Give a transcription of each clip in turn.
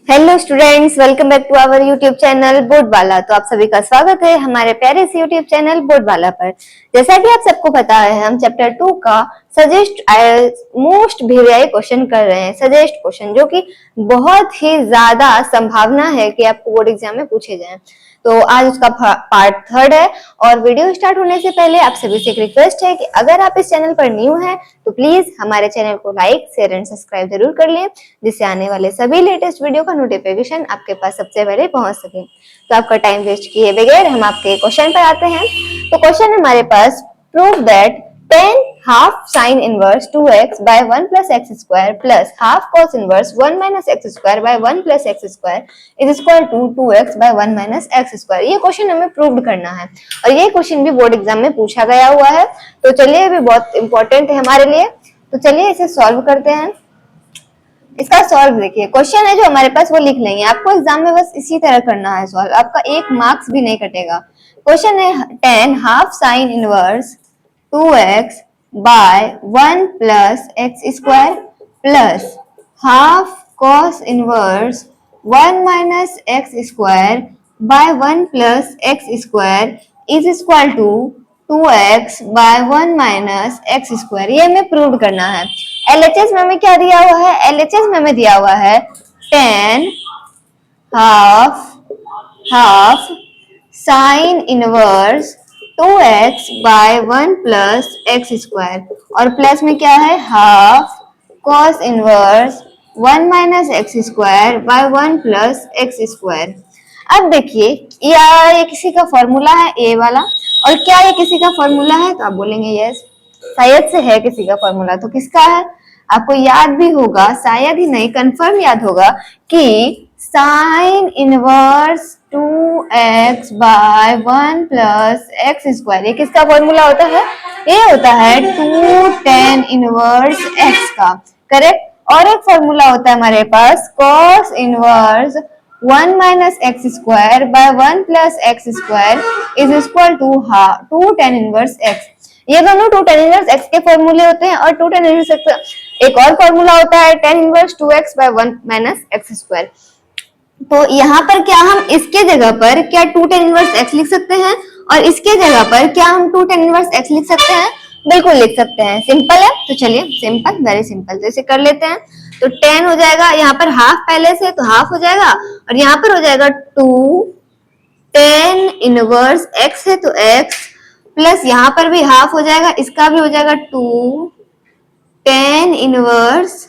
Hello students, welcome back to our YouTube channel Boardwala. तो आप सभी का स्वागत है हमारे प्यारे से यूट्यूब चैनल बोर्डवाला पर। जैसा कि आप सबको पता है, हम चैप्टर 2 का सजेस्ट मोस्ट वीवीआई क्वेश्चन कर रहे हैं। सजेस्ट क्वेश्चन जो कि बहुत ही ज्यादा संभावना है कि आपको बोर्ड एग्जाम में पूछे जाएं। तो आज उसका पार्ट 3 है। और वीडियो स्टार्ट होने से पहले आप सभी से एक रिक्वेस्ट है कि अगर आप इस चैनल पर न्यू हैं तो प्लीज हमारे चैनल को लाइक, शेयर एंड सब्सक्राइब जरूर कर लें, जिससे आने वाले सभी लेटेस्ट वीडियो का नोटिफिकेशन आपके पास सबसे पहले पहुंच सके। तो आपका टाइम वेस्ट किए बगैर हम आपके क्वेश्चन पर आते हैं। तो क्वेश्चन हमारे पास, prove that tan half sin inverse 2x by 1 plus x square plus half cos inverse 1 minus x square by 1 plus x square is equal to 2x by 1 minus x square। ये question हमें prove करना है और ये question भी board exam में पूछा गया हुआ है। तो चलिए, ये भी बहुत इंपॉर्टेंट है हमारे लिए। तो चलिए इसे सॉल्व करते हैं। इसका सॉल्व देखिए, क्वेश्चन है जो हमारे पास वो लिख लेंगे। आपको एग्जाम में बस इसी तरह करना है सॉल्व, आपका एक मार्क्स भी नहीं कटेगा। क्वेश्चन है tan half sin inverse 2x by 1 plus x square plus half cos inverse 1 minus x square by 1 plus x square is equal to 2x by 1 minus x square। ये हमें prove करना है। LHS में हमें क्या दिया हुआ है? LHS में हमें दिया हुआ है tan half sin inverse 2x by 1 plus x square और प्लस में क्या है? Half cos inverse 1 minus x square by 1 plus x square। अब देखिए, ये किसी का फॉर्मूला है ए वाला, और क्या ये किसी का फॉर्मूला है? तो आप बोलेंगे यस, शायद से है किसी का फॉर्मूला। तो किसका है? आपको याद भी होगा, शायद ही नहीं कंफर्म याद होगा कि sine inverse 2x by 1 plus x square, ये किसका फॉर्मूला होता है? ये होता है 2 tan इनवर्स x का, करेक्ट। और एक फॉर्मूला होता है हमारे पास cos inverse 1 minus x square by 1 plus x square is equal to 2 tan inverse x। ये दोनों 2 tan इनवर्स x के फॉर्मूले होते हैं। और 2 tan इनवर्स x एक और फॉर्मूला होता है tan inverse 2x by 1 minus x square। तो यहाँ पर क्या हम इसके जगह पर क्या 2 tan इनवर्स x लिख सकते हैं, और इसके जगह पर क्या हम 2 tan इनवर्स x लिख सकते हैं? बिल्कुल लिख सकते हैं। सिंपल है। तो चलिए, सिंपल, वेरी सिंपल। तो इसे कर लेते हैं। तो tan हो जाएगा, यहाँ पर हाफ पहले से तो हाफ हो जाएगा, और यहाँ पर हो जाएगा 2 tan इनवर्स x है तो x, प्लस यहाँ पर भी हाफ हो जाएगा, इसका भी हो जाएगा 2 tan इनवर्स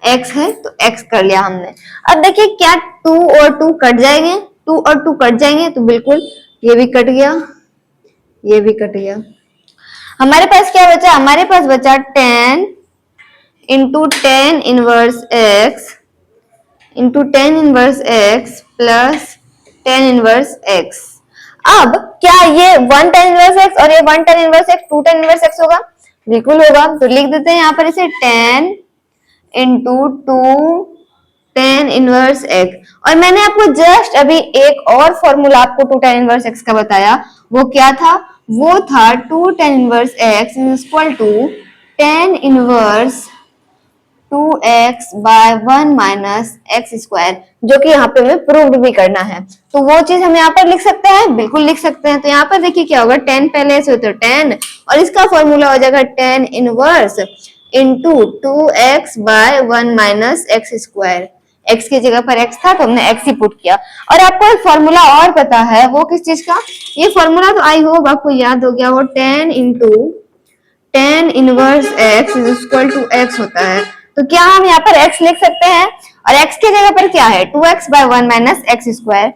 x है तो x कर लिया हमने। अब देखिए, क्या 2 और 2 कट जाएंगे? 2 और 2 कट जाएंगे तो बिल्कुल ये भी कट गया, ये भी कट गया। हमारे पास क्या बचा? हमारे पास बचा tan into tan inverse x into tan inverse x plus tan inverse x। अब क्या ये 1 tan इनवर्स x और ये 1 tan inverse x 2 tan inverse x होगा? बिल्कुल होगा। तो लिख देते हैं यहाँ पर इसे tan into 2 tan inverse x। और मैंने आपको जस्ट अभी एक और फॉर्मूला आपको 2 tan इनवर्स x का बताया, वो क्या था? वो था 2 tan inverse x is equal to tan inverse 2x by 1 minus x square, जो कि यहाँ पे हमें प्रूव्ड भी करना है। तो वो चीज हम यहाँ पर लिख सकते हैं, बिल्कुल लिख सकते हैं। तो यहाँ पर देखिए क्या होगा, tan पहले से तो tan, और इसका फॉर्मूला हो जाएगा tan inverse into 2x by 1 minus x square। x की जगह पर x था तो हमने x ही पुट किया। और आपको एक फॉर्मूला और पता है, वो किस चीज का? ये फॉर्मूला तो आई होप आपको याद हो गया, वो tan into tan inverse x is equal to x होता है। तो क्या हम यहाँ पर x लिख सकते हैं, और x की जगह पर क्या है? 2x by 1 minus x square।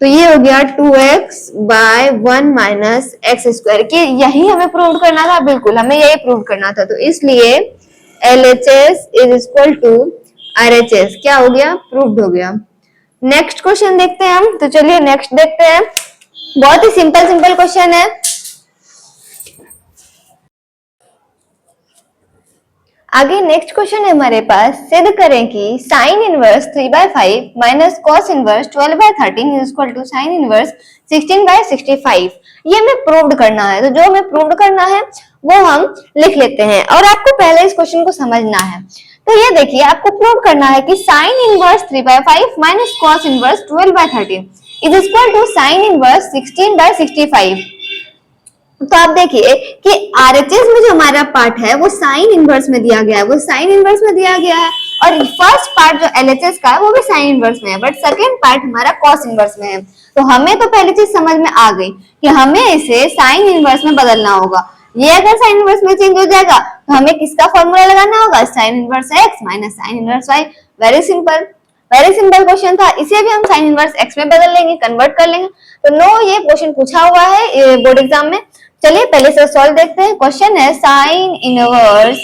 तो ये हो गया 2x by 1 minus x square। कि यही हमें प्रूव करना था, बिल्कुल हमें यही प्रूव करना था। तो इसलिए LHS is equal to RHS क्या हो गया? प्रूव्ड हो गया। नेक्स्ट क्वेश्चन देखते हैं हम। तो चलिए नेक्स्ट देखते हैं। बहुत ही सिंपल क्वेश्चन है। आगे नेक्स्ट क्वेश्चन है हमारे पास, सिद्ध करें कि sine inverse 3/5 minus cos inverse 12/13 is equal to sine inverse 16/65। ये हमें प्रूव्ड करना है। तो जो हमें प्रूव्ड करना है वो हम लिख लेते हैं, और आपको पहले इस क्वेश्चन को समझना है। तो ये देखिए आपको प्रूव करना है कि sine inverse 3/5 minus cos inverse 12/13 is equal to sine inverse 16/65। तो आप देखिए कि आरएचएस में जो हमारा पार्ट है वो साइन इनवर्स में दिया गया है, वो साइन इनवर्स में दिया गया है, और फर्स्ट पार्ट जो एलएचएस का है वो भी साइन इनवर्स में है, बट सेकंड पार्ट हमारा कॉस इनवर्स में है। तो हमें तो पहली चीज समझ में आ गई कि हमें इसे साइन इनवर्स में बदलना होगा। ये अगर साइन इनवर्स में चेंज हो जाएगा तो हमें किसका फॉर्मूला लगाना होगा, sine inverse x minus sine inverse y. Very simple question था, इसे भी हम साइन इनवर्स एक्स में बदल लेंगे, कन्वर्ट कर लेंगे। तो नो, ये क्वेश्चन पूछा हुआ है बोर्ड एग्जाम में। चलिए पहले से सॉल्व देखते हैं। क्वेश्चन है sine inverse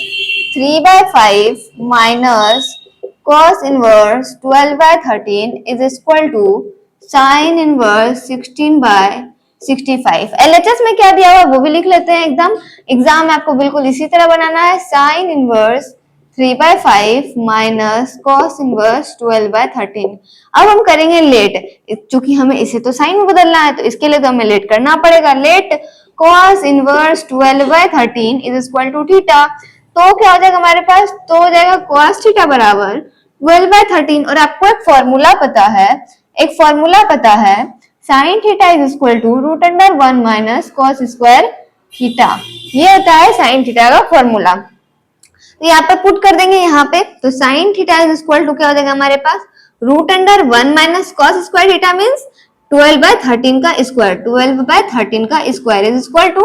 3/5 minus cos inverse 12/13 is equal to sine inverse 16/65। LHS में क्या दिया हुआ वो भी लिख लेते हैं। एग्जाम में आपको बिल्कुल इसी तरह बनाना है। Sine inverse 3/5 minus cos inverse 12/13। अब हम करेंगे लेट, क्योंकि हमें इसे तो साइन में बदलना है तो इसके लिए तो हमें लेट करना पड़ेगा। Let cos inverse 12/13 is equal to theta. तो क्या हो जाएगा हमारे पास, तो हो जाएगा cos थीटा बराबर 12/13। और आपको एक फॉर्मूला पता है, sin theta is equal to √1 minus cos square theta. ये होता है sin थीटा का फॉर्मूला। तो यहाँ पे पुट कर देंगे यहाँ पे, तो sin theta is equal to क्या हो जाएगा हमारे पास, √1 minus cos square theta means 12/13 का स्क्वायर, 12/13 का square is equal to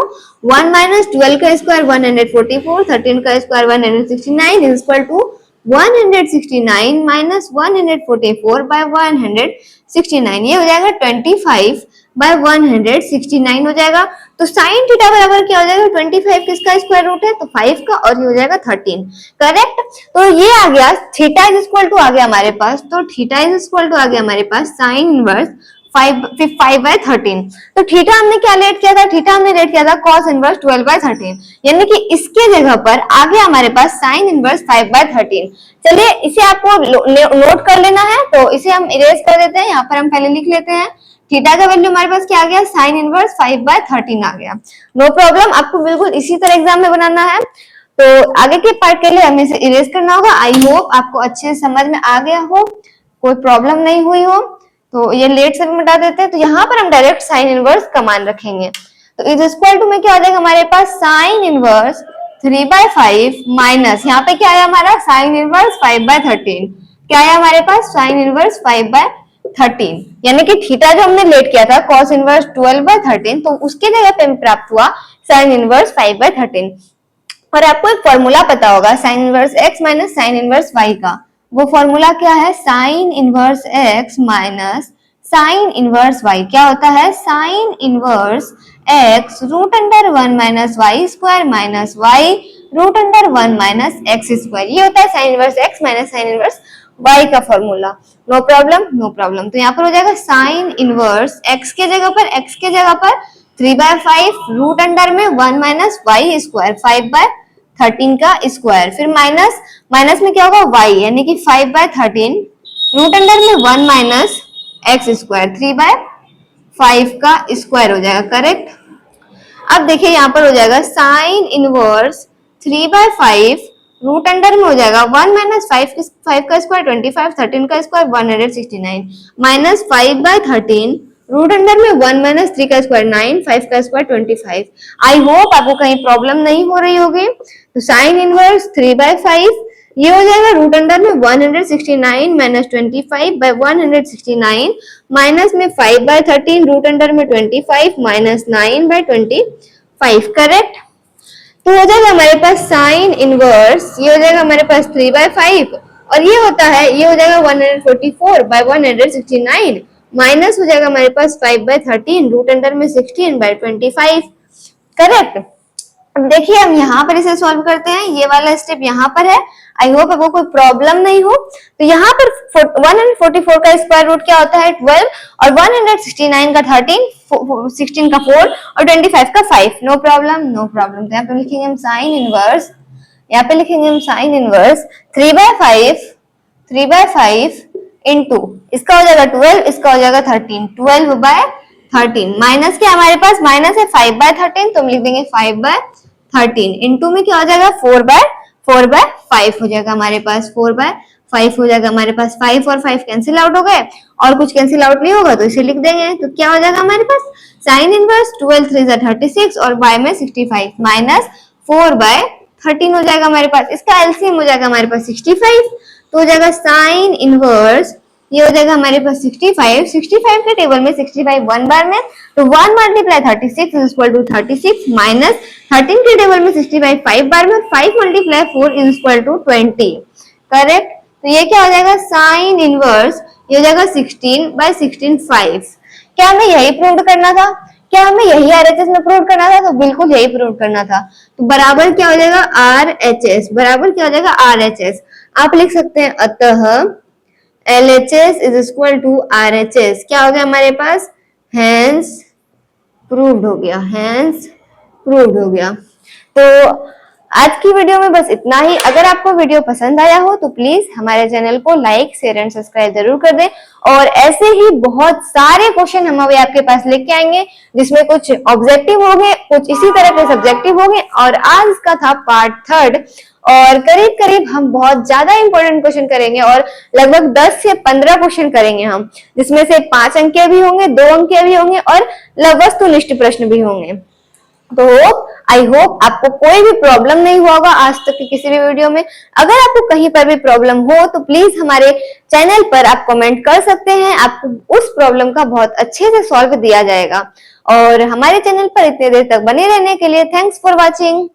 1 minus 12 का स्क्वायर 144, 13 का square 169 is equal to 169 minus 144/169। ये हो जाएगा 25/169 हो जाएगा। तो साइन थीटा बराबर क्या हो जाएगा, 25 किसका स्क्वायर रूट है, तो 5 का, और ये हो जाएगा 13। करेक्ट। तो ये आ गया, थीटा इज इक्वल टू आ गया हमारे पास, तो थीटा इज इक्वल टू आ गया हमारे पास साइन इनवर्स 5/13। तो थीटा हमने क्या लेट किया था, थीटा हमने लेट किया था cos इनवर्स 12/13, यानी कि इसके जगह पर आ गया हमारे पास साइन इनवर्स 5/13। चलिए इसे आपको नोट कर लेना है, तो इसे हम इरेज कर देते हैं। यहाँ पर हम पहले लिख लेते हैं, थीटा का वैल्यू हमारे पास क्या आ गया, साइन इनवर्स 5/13 आ गया। नो प्रॉब्लम, आपको बिल्कुल इसी तरह एग्जाम में बनाना है। तो आगे के पार्ट के लिए हमें इसे इरेज करना होगा। आई होप आपको अच्छे से समझ में आ गया हो, कोई प्रॉब्लम नहीं हुई हो। तो ये लेट से भी मिटा देते हैं। तो यहाँ पर हम डायरेक्ट साइन इनवर्स का मान रखेंगे। तो इज इक्वल टू में क्या आ जाएगा हमारे पास, साइन इनवर्स 3/5 माइनस, यहाँ पे क्या आया हमारा, साइन इनवर्स 5/13। क्या आया हमारे पास, साइन इनवर्स 5/13, यानी कि थीटा जो हमने लेट किया था cos इनवर्स 12/13, तो उसके जगह पे प्राप्त हुआ साइन इनवर्स 5/13। और आपको एक फॉर्मूला पता होगा sine inverse x minus sine inverse y का। वो फॉर्मूला क्या है, sine inverse x minus sine inverse y। क्या होता है, sine inverse x √1 minus y square minus y √1 minus x square. ये होता है sine inverse x minus sine inverse y का फॉर्मूला। No problem. तो यहाँ पर हो जाएगा साइन इनवर्स x के जगह पर 3/5 √1 माइनस y स्क्वायर 5/13 का स्क्वायर, फिर माइनस में क्या होगा y, यानी कि 5/13 √1 माइनस x स्क्वायर 3/5 का स्क्वायर हो जाएगा। करेक्ट। अब देखिए यहाँ पर हो जाएगा साइन इनवर्स 3/5 रूट अंडर में हो जाएगा 1 माइनस 5 का स्क्वायर 25, 13 का स्क्वायर 169 माइनस 5/13 रूट अंडर में 1 माइनस 3 का स्क्वायर 9, 5 का स्क्वायर 25। आई होप आपको कहीं प्रॉब्लम नहीं हो रही होगी। तो साइन इनवर्स 3/5 ये हो जाएगा रूट अंडर में 169 माइनस 25/169 माइनस में 5/13 रूट अंडर में 25 माइनस 9/25। करेक्ट। तो हो जाएगा हमारे पास साइन इनवर्स, ये हो जाएगा हमारे पास 3/5 और ये होता है, ये हो जाएगा 144/169 माइनस हो जाएगा हमारे पास 5/13 रूट अंडर में 16/25। करेक्ट। अब देखिए हम यहाँ पर इसे सॉल्व करते हैं, ये वाला स्टेप यहाँ पर है। आई होप आपको कोई प्रॉब्लम नहीं हो। तो यहाँ पर 144 का स्क्वायर रूट क्या होता है 12 और 169 का 13, 16 का 4 और 25 का 5। No problem. तो यहाँ पे लिखेंगे हम साइन इनवर्स, यहाँ पे लिखेंगे हम साइन इनवर्स 3/5 इंटू इसका हो जाएगा 12, इसका हो जाएगा 13, 12/13 माइनस क्या हमारे पास माइनस है 5/13, तो हम लिख देंगे 5/13 इंटू में क्या हो जाएगा 4/5 हो जाएगा हमारे पास, 4/5 हो जाएगा हमारे पास। 5 और 5 कैंसिल आउट हो गए, और कुछ कैंसिल आउट नहीं होगा तो इसे लिख देंगे। तो क्या हो जाएगा हमारे पास, साइन इनवर्स 12 3 36 और बाय में 65 माइनस 4/13 हो जाएगा हमारे पास। इसका एलसीएम हो जाएगा हमारे पास 65, तो हो जाएगा साइन इनवर्स, ये हो जाएगा हमारे पास 65। 65 के टेबल में 65 वन बार में, तो 1 multiply 36 is equal to 36 minus 13 के टेबल में 65 5 बार में, 5 multiply 4 is equal to 20। Correct. तो ये क्या हो जाएगा, साइन इनवर्स, ये हो जाएगा 16/16 5। क्या हमें यही प्रूव करना था? क्या हमें यही आरएचएस में प्रूव करना था? तो बिल्कुल यही प्रूव करना था। तो बराबर क्या हो जाएगा, आरएचएस, बराबर क्या हो जाएगा, आरएचएस। आप लिख सकते हैं अतः LHS is equal to RHS। क्या हो गया हमारे पास, हैंस प्रूव्ड हो गया, हैंस प्रूव्ड हो गया। तो आज की वीडियो में बस इतना ही। अगर आपको वीडियो पसंद आया हो तो प्लीज हमारे चैनल को लाइक शेयर एंड सब्सक्राइब जरूर कर दें, और ऐसे ही बहुत सारे क्वेश्चन हम अभी आपके पास लेके आएंगे, जिसमें कुछ ऑब्जेक्टिव होंगे, कुछ इसी तरह के सब्जेक्टिव होंगे। और आज का था पार्ट 3, और करीब करीब हम बहुत ज्यादा इंपॉर्टेंट क्वेश्चन करेंगे, और लगभग 10 से 15 क्वेश्चन करेंगे हम, जिसमें से 5 अंक के भी होंगे, 2 अंक के भी होंगे, और वस्तुनिष्ठ प्रश्न भी होंगे। तो आई होप आपको कोई भी प्रॉब्लम नहीं हुआ होगा आज तक की किसी भी वीडियो में। अगर आपको कहीं पर भी प्रॉब्लम हो तो प्लीज हमारे चैनल पर आप कमेंट कर सकते हैं, आपको उस प्रॉब्लम का बहुत अच्छे से सॉल्व दिया जाएगा। और हमारे चैनल पर इतने देर तक बने रहने के लिए थैंक्स फॉर वॉचिंग।